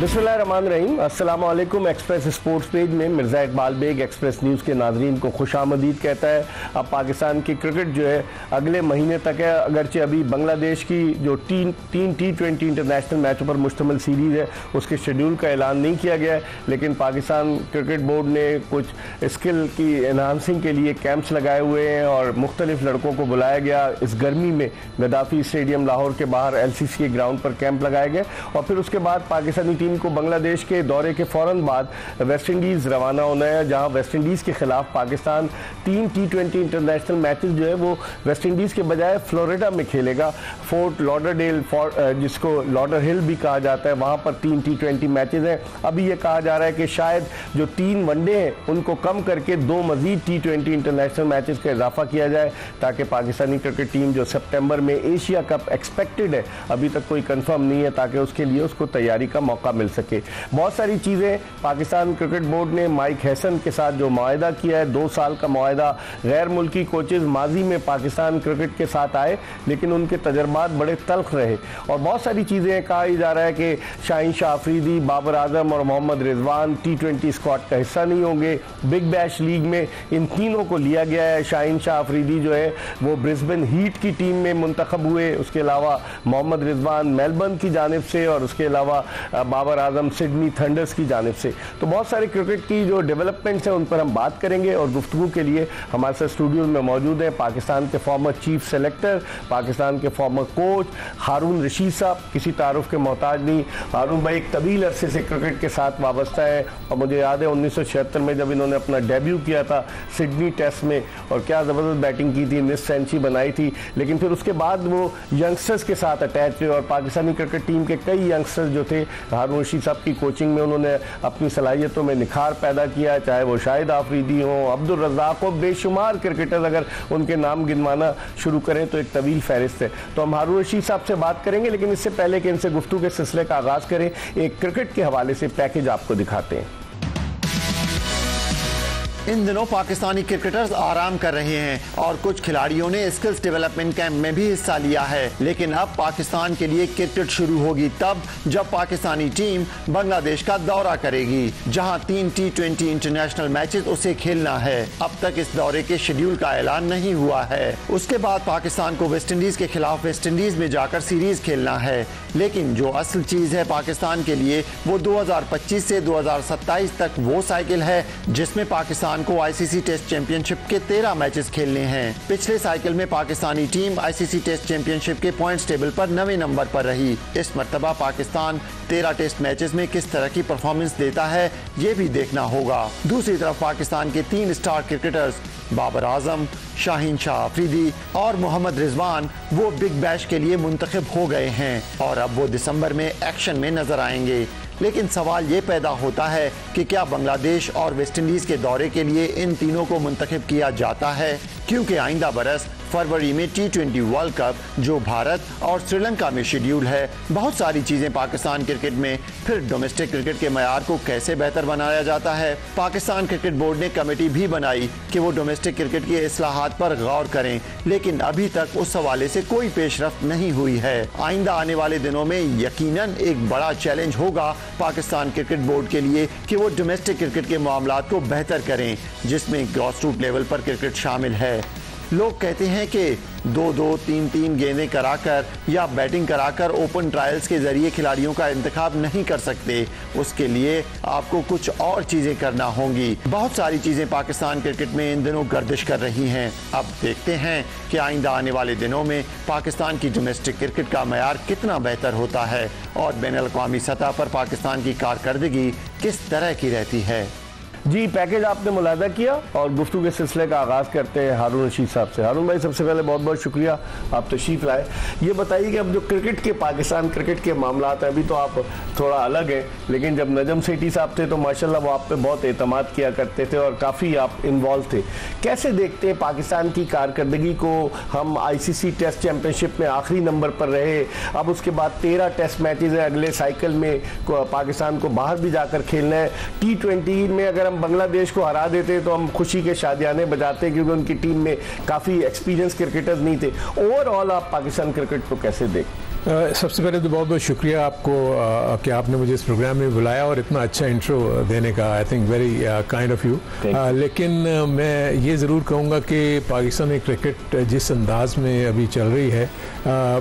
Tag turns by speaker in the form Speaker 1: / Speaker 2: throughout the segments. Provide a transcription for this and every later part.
Speaker 1: बिस्मिल्लाहिर्रहमानिर्रहीम। अस्सलाम वालेकुम। एक्सप्रेस स्पोर्ट्स पेज में मिर्ज़ा इकबाल बेग एक्सप्रेस न्यूज़ के नाज़रीन को खुशामदीद कहता है। अब पाकिस्तान की क्रिकेट जो है अगले महीने तक है। अगरचे अभी बांग्लादेश की जो तीन T20 इंटरनेशनल मैचों पर मुश्तमिल सीरीज़ है उसके शेड्यूल का ऐलान नहीं किया गया है, लेकिन पाकिस्तान क्रिकेट बोर्ड ने कुछ स्किल की एनहांसिंग के लिए कैंप्स लगाए हुए हैं और मुख्तलिफ लड़कों को बुलाया गया। इस गर्मी में गद्दाफी स्टेडियम लाहौर के बाहर LCC के ग्राउंड पर कैंप लगाए गए और फिर उसके बाद पाकिस्तानी टीम को बांग्लादेश के दौरे के फ़ौरन बाद वेस्ट इंडीज़ रवाना होना है, जहां वेस्ट इंडीज़ के खिलाफ पाकिस्तान 3 T20 इंटरनेशनल मैचेस जो है वो वेस्ट इंडीज़ के बजाय फ्लोरिडा में खेलेगा। फोर्ट लॉडरडेल, जिसको लॉडर हिल भी कहा जाता है, वहां पर 3 T20 मैचेस हैं। अभी ये कहा जा रहा है कि शायद जो 3 वनडे हैं उनको कम करके 2 मज़ीद T20 इंटरनेशनल मैचेस का इजाफा किया जाए, ताकि पाकिस्तानी क्रिकेट टीम जो सितंबर में एशिया कप एक्सपेक्टेड है, अभी तक कोई कंफर्म नहीं है, ताकि उसके लिए उसको तैयारी का मौका मिल सके। बहुत सारी चीज़ें पाकिस्तान क्रिकेट बोर्ड ने माइक हैसन के साथ जो मुआहदा किया है, 2 साल का मुआहदा। गैर मुल्की कोचेज़ माजी में पाकिस्तान क्रिकेट के साथ आए, लेकिन उनके तजर्बात बड़े तल्ख रहे और बहुत सारी चीज़ें कहा जा रहा है कि शाहीन शाह अफरीदी, बाबर आजम और मोहम्मद रिजवान T20 स्क्वाड का हिस्सा नहीं होंगे। बिग बैश लीग में इन तीनों को लिया गया है। शाहीन शाह अफरीदी जो है वो ब्रिस्बेन हीट की टीम में मुंतखब हुए, उसके अलावा मोहम्मद रिजवान मेलबर्न की जानिब से और उसके अलावा बाबर आजम सिडनी थंडर्स की जानिब से। तो बहुत सारे क्रिकेट की जो डेवलपमेंट्स हैं उन पर हम बात करेंगे और गुफ्तगू के लिए हमारे साथ स्टूडियो में मौजूद हैं पाकिस्तान के फॉर्मर चीफ सेलेक्टर, पाकिस्तान के फॉर्मर कोच हारून रशीद साहब। किसी तारुफ के मोहताज नहीं। हारून भाई एक तवील अरसे से क्रिकेट के साथ वाबस्ता है और मुझे याद है 1976 में जब इन्होंने अपना डेब्यू किया था सिडनी टेस्ट में और क्या ज़बरदस्त बैटिंग की थी, मिस सेंचुरी बनाई थी, लेकिन फिर उसके बाद वो यंगस्टर्स के साथ अटैच हुए और पाकिस्तानी क्रिकेट टीम के कई यंगस्टर्स जो थे हारून रशीद साहब की कोचिंग में उन्होंने अपनी सलाहियतों में निखार पैदा किया, चाहे वो शाहिद आफरीदी हो, अब्दुल रज़ाक हो, बेशुमार क्रिकेटर्स अगर उनके नाम गिनवाना शुरू करें तो एक तवील फहरिस्त है। तो हम हारून रशीद साहब से बात करेंगे, लेकिन इससे पहले कि इनसे गुफ्तगू के सिलसिले का आगाज़ करें, एक क्रिकेट के हवाले से पैकेज आपको दिखाते हैं।
Speaker 2: इन दिनों पाकिस्तानी क्रिकेटर्स आराम कर रहे हैं और कुछ खिलाड़ियों ने स्किल्स डेवलपमेंट कैंप में भी हिस्सा लिया है, लेकिन अब पाकिस्तान के लिए क्रिकेट शुरू होगी तब जब पाकिस्तानी टीम बांग्लादेश का दौरा करेगी, जहां 3 T20 इंटरनेशनल मैचेस उसे खेलना है। अब तक इस दौरे के शेड्यूल का ऐलान नहीं हुआ है। उसके बाद पाकिस्तान को वेस्ट इंडीज के खिलाफ वेस्ट इंडीज में जाकर सीरीज खेलना है, लेकिन जो असल चीज है पाकिस्तान के लिए वो 2025 से 2027 तक वो साइकिल है जिसमें पाकिस्तान को ICC टेस्ट चैंपियनशिप के 13 मैचेस खेलने हैं। पिछले साइकिल में Pakistani team ICC test championship के पॉइंट्स टेबल पर 9वें नंबर पर रही। इस मर्तबा पाकिस्तान 13 टेस्ट मैचेस में किस तरह की परफॉर्मेंस देता है ये भी देखना होगा। दूसरी तरफ पाकिस्तान के 3 स्टार क्रिकेटर्स बाबर आजम, शाहीन शाह अफरीदी और मोहम्मद रिजवान वो बिग बैश के लिए मुंतखब हो गए हैं और अब वो दिसंबर में एक्शन में नजर आएंगे। लेकिन सवाल ये पैदा होता है कि क्या बांग्लादेश और वेस्ट इंडीज के दौरे के लिए इन तीनों को मुंतखब किया जाता है, क्योंकि आइंदा बरस फरवरी में T20 वर्ल्ड कप जो भारत और श्रीलंका में शेड्यूल है। बहुत सारी चीजें पाकिस्तान क्रिकेट में। फिर डोमेस्टिक क्रिकेट के मयार को कैसे बेहतर बनाया जाता है। पाकिस्तान क्रिकेट बोर्ड ने कमेटी भी बनाई कि वो डोमेस्टिक क्रिकेट की इस्लाहात पर गौर करें, लेकिन अभी तक उस हवाले से कोई पेशरफ्त नहीं हुई है। आइंदा आने वाले दिनों में यकीनन एक बड़ा चैलेंज होगा पाकिस्तान क्रिकेट बोर्ड के लिए कि वो डोमेस्टिक क्रिकेट के मामलात को बेहतर करें, जिसमें ग्रास रूट लेवल पर क्रिकेट शामिल है। लोग कहते हैं कि 2-2, 3-3 गेंदें कराकर या बैटिंग कराकर ओपन ट्रायल्स के जरिए खिलाड़ियों का इंतखाब नहीं कर सकते। उसके लिए आपको कुछ और चीजें करना होंगी। बहुत सारी चीजें पाकिस्तान क्रिकेट में इन दिनों गर्दिश कर रही हैं। अब देखते हैं कि आइंदा आने वाले दिनों में पाकिस्तान की डोमेस्टिक क्रिकेट का मयार कितना बेहतर होता है और बैनुल-अक़वामी सतह पर पाकिस्तान की कारकर्दगी किस तरह की रहती है।
Speaker 1: जी, पैकेज आपने मुलाहदा किया और गुफ्तगू के सिलसिले का आगाज़ करते हैं हारून रशीद साहब से। हारून भाई, सबसे पहले बहुत बहुत शुक्रिया, आप तशरीफ़ लाए। ये बताइए कि अब जो क्रिकेट के पाकिस्तान क्रिकेट के मामलात हैं, अभी तो आप थोड़ा अलग हैं, लेकिन जब नजम सेठी साहब थे तो माशाल्लाह वो आप पे बहुत एतमाद किया करते थे और काफ़ी आप इन्वॉल्व थे। कैसे देखते हैं पाकिस्तान की कारकर्दगी को? हम ICC टेस्ट चैम्पियनशिप में आखिरी नंबर पर रहे, अब उसके बाद 13 टेस्ट मैचेज हैं, अगले साइकिल में पाकिस्तान को बाहर भी जाकर खेलना है। T20 में अगर हम बांग्लादेश को हरा देते तो हम खुशी के शादियाने बजाते, क्योंकि उनकी टीम में काफ़ी एक्सपीरियंस क्रिकेटर्स नहीं थे। ओवरऑल आप पाकिस्तान क्रिकेट को कैसे देखते?
Speaker 3: सबसे पहले तो बहुत बहुत शुक्रिया आपको कि आपने मुझे इस प्रोग्राम में बुलाया और इतना अच्छा इंट्रो देने का। I think very kind of you. लेकिन मैं ये ज़रूर कहूँगा कि पाकिस्तानी क्रिकेट जिस अंदाज में अभी चल रही है,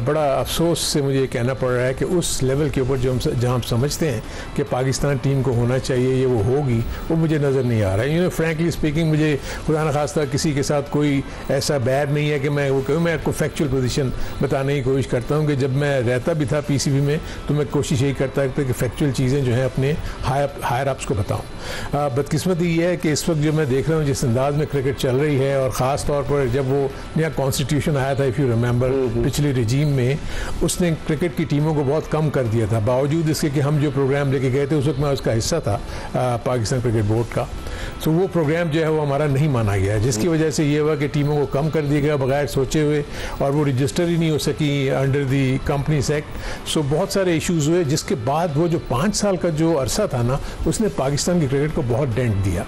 Speaker 3: बड़ा अफसोस से मुझे कहना पड़ रहा है कि उस लेवल के ऊपर जो हम जहाँ हम समझते हैं कि पाकिस्तान टीम को होना चाहिए ये वो होगी, वो मुझे नज़र नहीं आ रहा है। फ्रैंकली स्पीकिंग मुझे खुदा न खास्ता किसी के साथ कोई ऐसा बैड नहीं है कि मैं वो कहूँ। मैं आपको फैक्चुअल पोजीशन बताने की कोशिश करता हूँ कि जब मैं रहता भी था पीसीबी में तो मैं कोशिश यही करता था कि फैक्चुअल चीज़ें जो हैं अपने हायर अप्स को बताऊँ। बदकिस्मती ये है कि इस वक्त जो मैं देख रहा हूँ जिस अंदाज में क्रिकेट चल रही है, और ख़ास तौर पर जब वो नया कॉन्स्टिट्यूशन आया था, इफ़ यू रिमेंबर, पिछले रिजीम में उसने क्रिकेट की टीमों को बहुत कम कर दिया था। बावजूद इसके कि हम जो प्रोग्राम लेके गए थे उस वक्त मैं उसका हिस्सा था पाकिस्तान क्रिकेट बोर्ड का, तो वो प्रोग्राम जो है वो हमारा नहीं माना गया, जिसकी वजह से ये हुआ कि टीमों को कम कर दिया गया बगैर सोचे हुए, और वो रजिस्टर ही नहीं हो सकी अंडर दी कंपनीज एक्ट। सो बहुत सारे इश्यूज हुए, जिसके बाद वो जो 5 साल का जो अरसा था ना, उसने पाकिस्तान की क्रिकेट को बहुत डेंट दिया,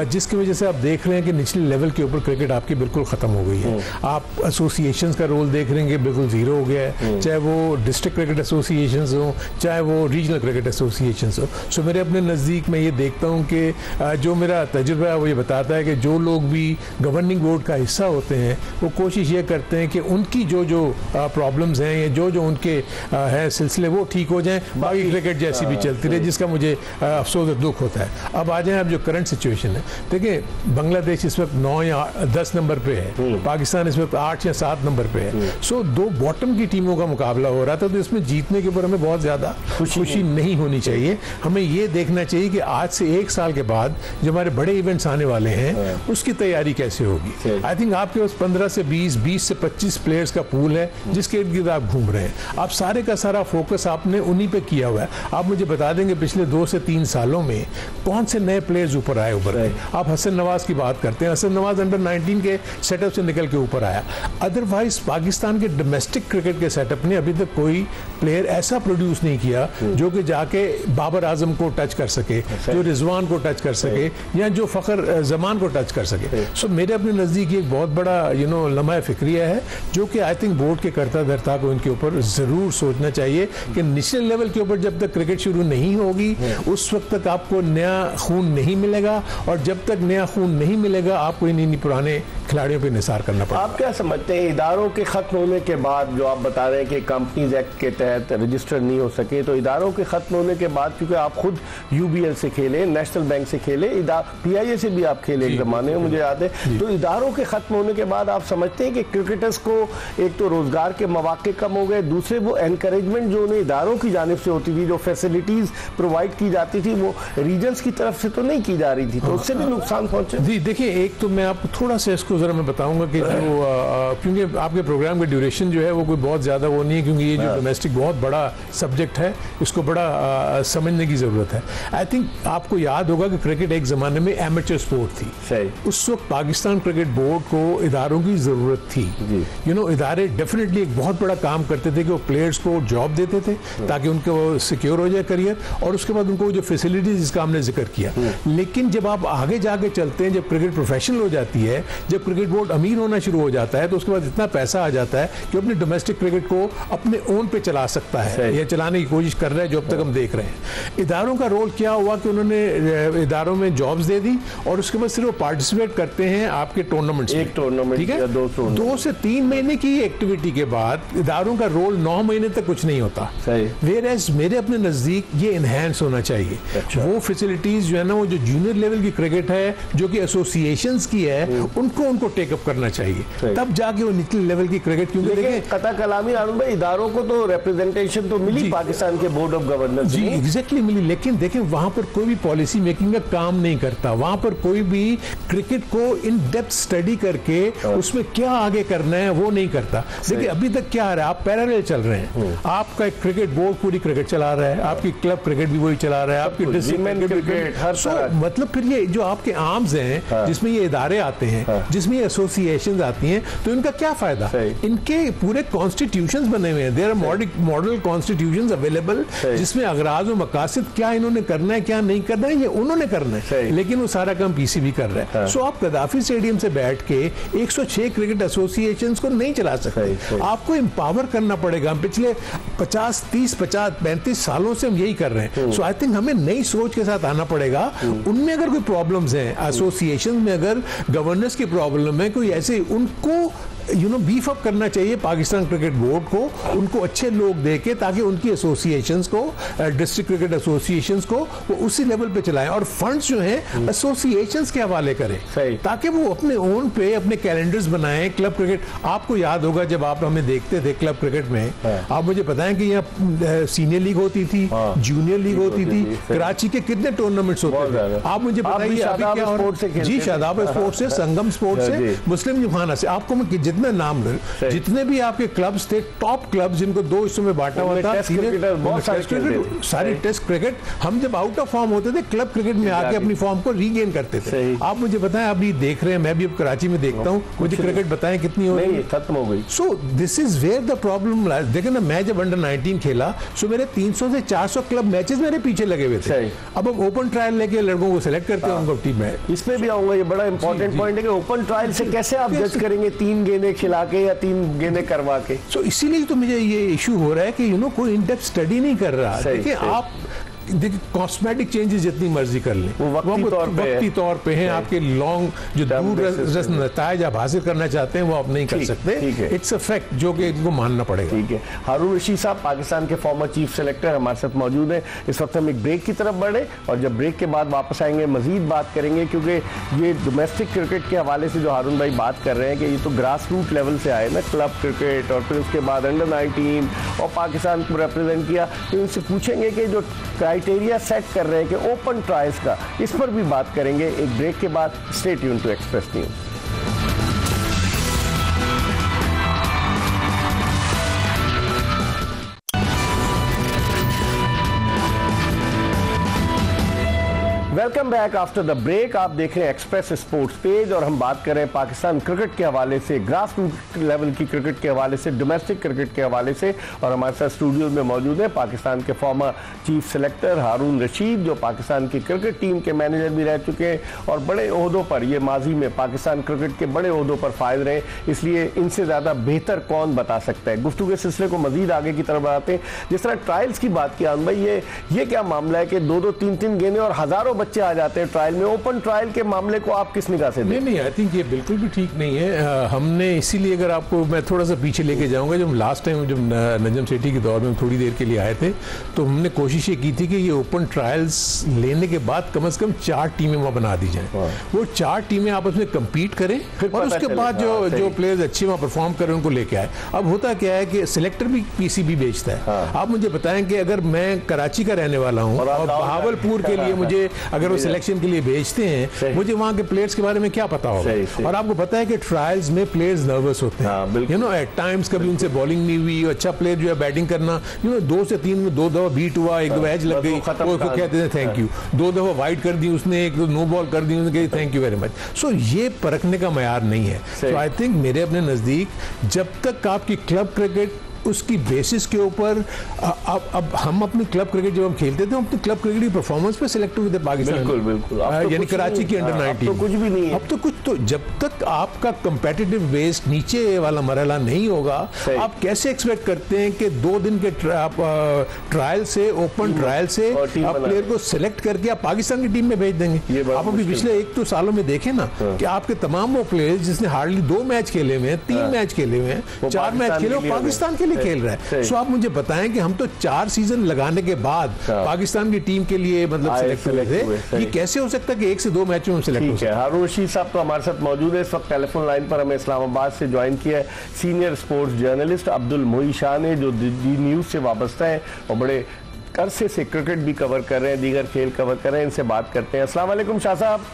Speaker 3: जिसकी वजह से आप देख रहे हैं कि निचले लेवल के ऊपर क्रिकेट आपकी बिल्कुल ख़त्म हो गई है। आप एसोसिएशंस का रोल देख रहे हैं बिल्कुल ज़ीरो हो गया है, चाहे वो डिस्ट्रिक्ट क्रिकेट एसोसिएशंस हो, चाहे वो रीजनल क्रिकेट एसोसिएशंस हो। सो मेरे अपने नज़दीक मैं ये देखता हूँ कि जो मेरा तजुर्बा है वो ये बताता है कि जो लोग भी गवर्निंग बोर्ड का हिस्सा होते हैं वो कोशिश ये करते हैं कि उनकी जो प्रॉब्लम्स हैं या जो उनके हैं सिलसिले वो ठीक हो जाएं, बाकी क्रिकेट जैसी भी चलती रहे, जिसका मुझे अफसोस और दुख होता है। अब आ जाएं अब जो करंट सिचुएशन है, देखिए बांग्लादेश इस वक्त 9 या 10 नंबर पे है, पाकिस्तान इस वक्त 8 या 7 नंबर पे है। सो 2 बॉटम की टीमों का मुकाबला हो रहा था, तो इसमें जीतने के ऊपर हमें बहुत ज़्यादा खुशी नहीं होनी चाहिए। हमें ये देखना चाहिए कि आज से 1 साल के बाद जो हमारे बड़े इवेंट्स आने वाले हैं उसकी तैयारी कैसे होगी। आई थिंक आपके पास 15 से 20 से 25 प्लेयर्स का पूल है जिसके इर्द गिर्द आप घूम रहे हैं। आप सारे का सारा फोकस आपने उन्हीं पे किया हुआ है। आप मुझे बता देंगे पिछले 2 से 3 सालों में कौन से नए प्लेयर्स ऊपर आए उभर के। आप हसन नवाज की बात करते हैं, हसन नवाज अंडर 19 के सेटअप से निकल के ऊपर आया। अदरवाइज पाकिस्तान के डोमेस्टिक क्रिकेट के सेटअप ने अभी तक कोई प्लेयर ऐसा प्रोड्यूस नहीं किया जो कि जाके बाबर आजम को टच कर सके, जो रिजवान को टच कर सके, या जो फखर जमान को टच कर सके। सो मेरे अपने नज़दीक एक बहुत बड़ा लम्हा फिक्रिया है जो कि आई थिंक बोर्ड के कर्ता धर्ता को इनके ऊपर ज़रूर सोचना चाहिए कि निचले लेवल के ऊपर जब तक क्रिकेट शुरू नहीं होगी उस वक्त तक आपको नया खून नहीं मिलेगा, और जब तक नया खून नहीं मिलेगा आपको इन पुराने खिलाड़ियों पर निसार करना पड़ेगा।
Speaker 1: आप क्या समझते हैं इदारों के खत्म होने के बाद, जो आप बता रहे हैं कि कंपनीज एक्ट के तहत रजिस्टर नहीं हो सके, तो इदारों के खत्म होने के बाद, क्योंकि आप खुद यूबीएल से खेले, नेशनल बैंक से खेले, पीआईए से भी आप खेले एक जमाने में, मुझे याद है, तो इदारों के खत्म होने के बाद आप समझते हैं कि क्रिकेटर्स को एक तो रोजगार के मौके कम हो गए, दूसरे वो एनकरेजमेंट जो उन्हें इदारों की जानिब से होती थी, जो फैसिलिटीज प्रोवाइड की जाती थी, वो रीजन्स की तरफ से तो नहीं की जा रही थी, तो उससे भी नुकसान पहुंचे।
Speaker 3: जी देखिए, एक तो मैं आपको थोड़ा सा इसको जरा मैं बताऊंगा कि जो क्योंकि आपके प्रोग्राम का ड्यूरेशन जो है वो कोई बहुत ज्यादा वो नहीं है, क्योंकि ये जो डोमेस्टिक बहुत बड़ा सब्जेक्ट है, इसको बड़ा समझने की जरूरत है। आई थिंक आपको याद होगा कि क्रिकेट एक जमाने में एमेचर स्पोर्ट थी। सही। उस वक्त पाकिस्तान क्रिकेट बोर्ड को इदारों की जरूरत थी। इदारे डेफिनेटली एक बहुत बड़ा काम करते थे कि वो प्लेयर्स को जॉब देते थे ताकि उनको सिक्योर हो जाए करियर, और उसके बाद उनको जो फैसिलिटीज जिसका हमने जिक्र किया। लेकिन जब आप आगे जाके चलते हैं, जब क्रिकेट प्रोफेशनल हो जाती है, जब क्रिकेट बोर्ड अमीर होना शुरू हो जाता है, तो उसके बाद इतना पैसा आ जाता है कि अपने डोमेस्टिक क्रिकेट को अपने ओन पे चला सकता है, या चलाने की कोशिश कर रहा है, जो अब तक हम देख रहे हैं। इदारों का रोल क्या हुआ कि उन्होंने इदारों में जॉब्स दे दी, और उसके बाद सिर्फ पार्टिसिपेट करते हैं आपके टूर्नामेंट्स में।
Speaker 1: एक टूर्नामेंट, ठीक है,
Speaker 3: 2 से 3 महीने की एक्टिविटी के बाद इदारों का रोल 9 महीने तक कुछ नहीं होता। वेयर एज मेरे अपने नजदीक ये इनहेंस होना चाहिए। वो फैसिलिटीज जो है ना, वो जो जूनियर लेवल की क्रिकेट है, जो कि एसोसिएशंस की है, उनको टेकअप करना चाहिए, तब जाके वो निचले लेवल की क्रिकेट। क्योंकि देखिए
Speaker 1: कता कलामी आनंद भाई, इदारों को तो रिप्रेजेंटेशन तो मिली पाकिस्तान के बोर्ड ऑफ गवर्नर्स,
Speaker 3: जी एग्जैक्टली मिली, लेकिन देखें वहां पर कोई भी पॉलिसी मेकिंग का काम नहीं करता। वहां पर कोई भी क्रिकेट को इन डेप्थ स्टडी करके उसमें क्या आगे करना है वो नहीं करता। देखिए अभी तक क्या आ रहा है, आप पैरेलल चल रहे हैं। आपका एक क्रिकेट बोर्ड पूरी क्रिकेट चला रहा है, आपकी क्लब क्रिकेट भी वही चला रहा है, आपकी डिस्ट्रिक्ट क्रिकेट, हर मतलब फिर ये जो आपके आर्म्स हैं जिसमें ये इदारे आते हैं, जिस जिसमें एसोसिएशंस आती हैं, तो इनका क्या फायदा? इनके पूरे कॉन्स्टिट्यूशंस बने हुए हैं, there are model constitutions available, जिसमें अगराज और मकासद क्या इन्होंने करना है क्या नहीं करना है ये उन्होंने करना है, लेकिन वो सारा काम पीसीबी कर रहा है। सो आप कदाफी स्टेडियम से बैठ के 106 क्रिकेट एसोसिएशंस को नहीं चला सकते, आपको एम्पावर करना पड़ेगा। पिछले 35 सालों से हम यही कर रहे हैं। सो आई थिंक हमें नई सोच के साथ आना पड़ेगा। उनमें अगर कोई प्रॉब्लम्स हैं, एसोसिएशन में अगर गवर्नेंस की प्रॉब्लम है, कोई ऐसे उनको बीफ अप करना चाहिए पाकिस्तान क्रिकेट बोर्ड को, उनको अच्छे लोग देके, ताकि उनकी एसोसिएशंस को, डिस्ट्रिक्ट क्रिकेट एसोसिएशंस को वो उसी लेवल पे चलाएं और फंड्स जो हैं एसोसिएशंस के हवाले करें, ताकि वो अपने ओन पे अपने कैलेंडर्स बनाएं। क्लब क्रिकेट, आपको याद होगा जब आप हमें देखते थे क्लब क्रिकेट में, आप मुझे बताएं कि यहाँ सीनियर लीग होती थी, जूनियर लीग होती थी, कराची के कितने टूर्नामेंट्स होते थे, आप मुझे बताइए अभी क्या हो रहा है? जी, शादाब स्पोर्ट्स से, संगम स्पोर्ट्स से, मुस्लिम जुमाना से, आपको मैं जितने नाम जितने भी आपके क्लब्स थे, टॉप क्लब्स जिनको दो हिस्सों में बांटा हुआ था, सारी टेस्ट क्रिकेट, हम जब आउट ऑफ फॉर्म होते थे क्लब क्रिकेट में आके अपनी फॉर्म को रीगेन करते थे। आप मुझे बताएं, अभी देख रहे हैं, मैं भी अब कराची में देखता हूं, मुझे क्रिकेट बताएं कितनी हो गई?
Speaker 1: खत्म हो गई।
Speaker 3: So this is where the problem lies. देखिए ना, मैं जब अंडर 19 खेला, सो मेरे 300 से 400 क्लब मैचेस मेरे पीछे लगे हुए थे। अब हम ओपन ट्रायल लेके लड़कों को सिलेक्ट करते हैं उनको टीम में।
Speaker 1: इसमें भी आऊंगा, ये बड़ा इंपॉर्टेंट पॉइंट है कि ओपन ट्रायल से कैसे आप जज करेंगे 3 गेंदें खिला के या 3 गेंदें करवा के?
Speaker 3: सो इसीलिए तो मुझे ये इशू हो रहा है कि कोई इन डेप्थ स्टडी नहीं कर रहा। देखिए आप कॉस्मेटिक चेंजेस जितनी मर्जी कर लें, वो वक्ती तौर पे हैं, आपके लॉन्ग जो दूर नतायज आप हासिल करना चाहते हैं वो आप नहीं कर सकते। इट्स अ फैक्ट जो कि इनको मानना पड़ेगा।
Speaker 1: ठीक है, हारून रशीद साहब पाकिस्तान के फॉर्मर चीफ सेलेक्टर हमारे साथ मौजूद हैं। इस वक्त हम एक ब्रेक की तरफ बढ़े और जब ब्रेक के बाद वापस आएंगे मजीद बात करेंगे, क्योंकि ये डोमेस्टिक क्रिकेट के हवाले से जो हारून भाई बात कर रहे हैं कि ये तो ग्रास रूट लेवल से आए ना, क्लब क्रिकेट और फिर उसके बाद अंडर 19 और पाकिस्तान को रिप्रेजेंट किया, तो इनसे पूछेंगे कि जो क्राइटेरिया सेट कर रहे हैं कि ओपन ट्रायल्स का, इस पर भी बात करेंगे एक ब्रेक के बाद। Stay tune to Express News. Welcome back after the break. आप देख रहे हैं एक्सप्रेस स्पोर्ट्स पेज और हम बात कर रहे हैं पाकिस्तान क्रिकेट के हवाले से, ग्रास रूट लेवल की क्रिकेट के हवाले से, डोमेस्टिक क्रिकेट के हवाले से। और हमारे साथ स्टूडियो में मौजूद है पाकिस्तान के फॉर्मर चीफ सेलेक्टर हारून रशीद, जो पाकिस्तान की क्रिकेट टीम के मैनेजर भी रह चुके हैं और बड़े ओहदों पर, ये माजी में पाकिस्तान क्रिकेट के बड़े ओहदों पर फायद रहे, इसलिए इनसे ज़्यादा बेहतर कौन बता सकता है। गुफ्तगू के सिलसिले को मजीद आगे की तरफ बढ़ाते हैं। जिस तरह ट्रायल्स की बात की आन भाई, ये क्या मामला है कि 2-2, 3-3 गेंदें और हज़ारों बच्चे आ जाते हैं ट्रायल में? ओपन ट्रायल के मामले को आप किस निगाह से?
Speaker 3: नहीं, आई थिंक ये बिल्कुल भी ठीक नहीं है। हमने इसीलिए, अगर आपको मैं थोड़ा सा पीछे लेके जाऊंगा, जब लास्ट टाइम जब नजम सेठी के दौर में थोड़ी देर के लिए आए थे, तो हमने कोशिश ये की थी कि ये ओपन ट्रायल्स लेने के बाद कम से कम 4 टीमें वहां बना दी जाएं, वो 4 टीमें आपस में कंपीट करें और उसके बाद जो प्लेयर्स अच्छे वहां परफॉर्म करें उनको लेके आए। अब होता क्या है कि सिलेक्टर भी पीसीबी बेचता है। आप मुझे बताएं कि अगर मैं कराची का रहने वाला हूँ और बहावलपुर के लिए मुझे अगर वो सिलेक्शन के लिए भेजते हैं, मुझे वहां के प्लेयर्स के बारे में क्या पता होगा? और आपको पता है कि ट्रायल्स में प्लेयर्स नर्वस होते हैं, एट टाइम्स कभी उनसे बॉलिंग नहीं हुई, अच्छा प्लेयर जो है बैटिंग करना, 2 से 3 में 2 दफा बीट हुआ, 1 दफा एज लग गई, वो कहते हैं थैंक यू, 2 दफा वाइड कर दी उसने, 1 नो बॉल कर दी उसने, थैंक यू वेरी मच। सो ये परखने का मयार नहीं है। सो आई थिंक मेरे अपने नजदीक जब तक आपकी क्लब क्रिकेट उसकी बेसिस के ऊपर, अब हम अपनी क्लब क्रिकेट जब हम खेलते थे, हम अपनी क्लब क्रिकेट की परफॉर्मेंस पे सिलेक्ट हुए थे पाकिस्तान,
Speaker 1: बिल्कुल
Speaker 3: यानी कराची की अंडर 19।
Speaker 1: तो कुछ भी नहीं है
Speaker 3: अब तो कुछ, तो जब तक आपका कंपेटिटिव बेस नीचे वाला मरहला नहीं होगा, आप कैसे एक्सपेक्ट करते हैं कि 2 दिन के ट्रायल से, ओपन ट्रायल से आप प्लेयर को सिलेक्ट करके आप पाकिस्तान की टीम में भेज देंगे? आप अभी पिछले 1-2 सालों में देखें ना कि आपके तमाम वो प्लेयर्स जिसने हार्डली 2 मैच खेले हुए हैं, 3 मैच खेले हुए हैं, 4 मैच खेले, वो पाकिस्तान के लिए खेल रहा है। सो आप मुझे बताएं कि हम तो 4 सीजन लगाने के बाद पाकिस्तान की टीम के लिए मतलब सिलेक्ट हुए थे, ये कैसे हो सकता है कि 1 से 2 मैचों में सिलेक्ट हो सकते हैं?
Speaker 1: हारून रशीद साहब तो हमारे साथ मौजूद है इस वक्त टेलीफोन लाइन पर। हमें इस्लामाबाद से ज्वाइन किया है सीनियर स्पोर्ट्स जर्नलिस्ट अब्दुल मोई शाह ने, जो डी न्यूज से वाबस्ता है और बड़े अरसे से क्रिकेट भी कवर कर रहे हैं, दीगर खेल कवर कर रहे हैं। इनसे बात करते हैं। अस्सलाम वालेकुम शाह साहब।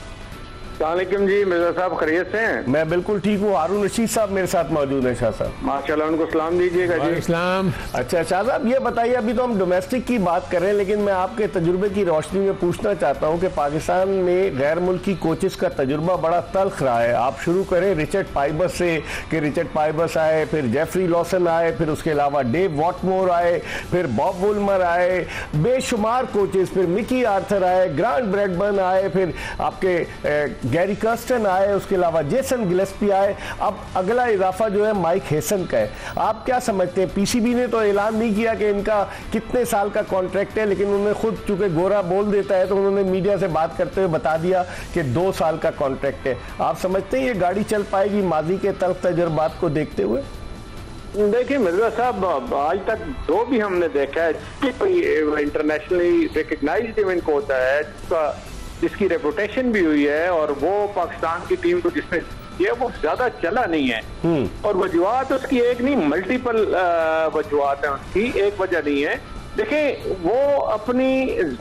Speaker 4: अस्सलामुअलैकुम जी, मिर्जा साहब खैरियत से हैं?
Speaker 1: मैं बिल्कुल ठीक हूँ। हारून रशीद साहब मेरे साथ मौजूद हैं। शाह साहब
Speaker 4: माशाल्लाह, उनको सलाम दीजिएगा जी।
Speaker 3: इस्लाम।
Speaker 1: अच्छा शाह साहब, ये बताइए, अभी तो हम डोमेस्टिक की बात कर रहे हैं, लेकिन मैं आपके तजुर्बे की रोशनी में पूछना चाहता हूँ कि पाकिस्तान में गैर मुल्की कोचेस का तजुर्बा बड़ा तल्ख रहा है। आप शुरू करें रिचर्ड पाइबस से, कि रिचर्ड पाइबस आए, फिर जेफरी लॉसन आए, फिर उसके अलावा डेव वॉटमोर आए, फिर बॉब वुल्मर आए, बेशुमार कोचेस, फिर मिकी आर्थर आए, ग्रांट ब्रैडबर्न आए, फिर आपके गैरी कर्स्टन आए, उसके अलावा जेसन गिलेस्पी आए। अब अगला इजाफा जो है माइक हेसन का है। आप क्या समझते हैं? पीसीबी ने तो ऐलान नहीं किया कि इनका कितने साल का कॉन्ट्रैक्ट है, लेकिन उन्होंने खुद, चूंकि गोरा बोल देता है, तो उन्होंने मीडिया से बात करते हुए बता दिया कि 2 साल का कॉन्ट्रैक्ट है। आप समझते हैं ये गाड़ी चल पाएगी माजी के तल्ख तजुर्बात को देखते हुए?
Speaker 4: देखिए मिर्जा साहब, आज तक जो भी हमने देखा है कि कोई इंटरनेशनली रिकग्नाइज्ड इवेंट कोच है जिसकी रेपुटेशन भी हुई है, और वो पाकिस्तान की टीम को जिसने ये वो ज्यादा चला नहीं है। और वजूहत उसकी एक नहीं, मल्टीपल वजूहत है उसकी, एक वजह नहीं है। देखिए, वो अपनी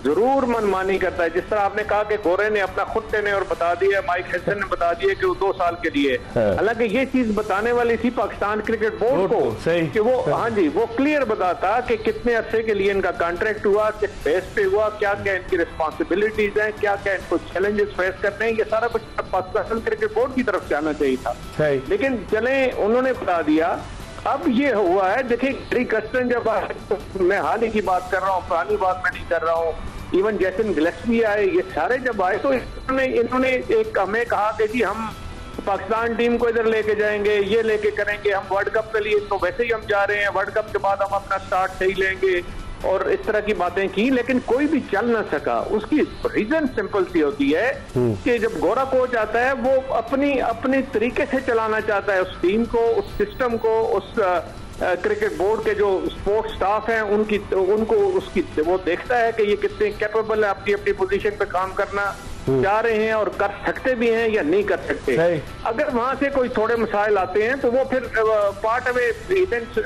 Speaker 4: जरूर मनमानी करता है। जिस तरह आपने कहा कि गोरे ने अपना खुद ने और बता दिया, माइक हेसन ने बता दिया कि वो 2 साल के लिए, हालांकि ये चीज बताने वाली थी पाकिस्तान क्रिकेट बोर्ड को कि वो, हाँ जी, वो क्लियर बताता कि कितने अरसे के लिए इनका कॉन्ट्रैक्ट हुआ, किस बेस पे हुआ, क्या क्या इनकी रिस्पॉन्सिबिलिटीज हैं, क्या क्या इनको चैलेंजेस फेस करने हैं। ये सारा कुछ पाकिस्तान क्रिकेट बोर्ड की तरफ से आना चाहिए था, लेकिन चले उन्होंने बता दिया। अब ये हुआ है, देखिए गैरी कर्स्टन जब आए, तो मैं हाल ही की बात कर रहा हूँ, पुरानी बात मैं नहीं कर रहा हूँ। इवन जेसन गिलेस्पी आए, ये सारे जब आए तो इन्होंने एक हमें कहा कि जी हम पाकिस्तान टीम को इधर लेके जाएंगे, ये लेके करेंगे, हम वर्ल्ड कप के लिए तो वैसे ही हम जा रहे हैं, वर्ल्ड कप के बाद हम अपना स्टार्ट सही लेंगे, और इस तरह की बातें की, लेकिन कोई भी चल ना सका। उसकी रीजन सिंपल सी होती है कि जब गोरा कोच आता है, वो अपनी तरीके से चलाना चाहता है उस टीम को, उस सिस्टम को, उस क्रिकेट बोर्ड के जो स्पोर्ट्स स्टाफ हैं उनको उसकी वो देखता है कि ये कितने कैपेबल है अपनी अपनी पोजीशन पे काम करना जा रहे हैं और कर सकते भी हैं या नहीं कर सकते। अगर वहां से कोई थोड़े मसाइल आते हैं तो वो फिर पार्ट ऑफ इवेंट्स,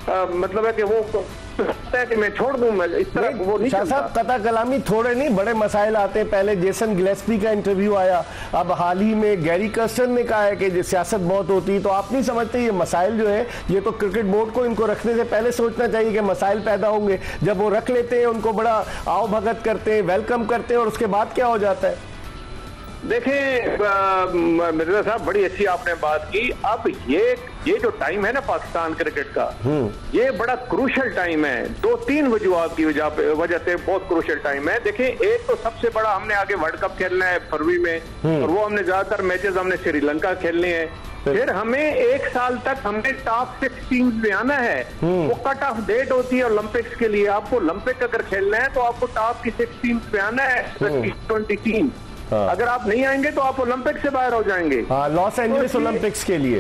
Speaker 4: मतलब है कि वो है कि मैं छोड़ दूं, मैं इस तरह वो नहीं चलता।
Speaker 1: साहब, कता कलामी थोड़े नहीं, बड़े मसाइल आते हैं। पहले जेसन गिलेस्पी का इंटरव्यू आया, अब हाल ही में गैरी कर्स्टन ने कहा है कि सियासत बहुत होती है। तो आप नहीं समझते ये मसाइल जो है, ये तो क्रिकेट बोर्ड को इनको रखने से पहले सोचना चाहिए कि मसाइल पैदा होंगे। जब वो रख लेते हैं, उनको बड़ा आओ भगत करते हैं, वेलकम करते हैं, और उसके बाद क्या हो जाता है?
Speaker 4: देखिए मिर्जा साहब, बड़ी अच्छी आपने बात की। अब ये जो टाइम है ना पाकिस्तान क्रिकेट का, ये बड़ा क्रूशल टाइम है। 2-3 वजूहत की वजह से बहुत क्रूशल टाइम है। देखिए, एक तो सबसे बड़ा, हमने आगे वर्ल्ड कप खेलना है फरवरी में, और वो हमने ज्यादातर मैचेस हमने श्रीलंका खेलने हैं। फिर हमें 1 साल तक हमें टॉप 6 टीम्स में आना है। वो कट ऑफ डेट होती है ओलंपिक्स के लिए। आपको ओलंपिक अगर खेलना है तो आपको टॉप की 6 टीम्स में आना है, 20 टीम। अगर आप नहीं आएंगे तो आप ओलंपिक से बाहर हो जाएंगे।
Speaker 1: लॉस एंजलिस ओलंपिक्स के लिए,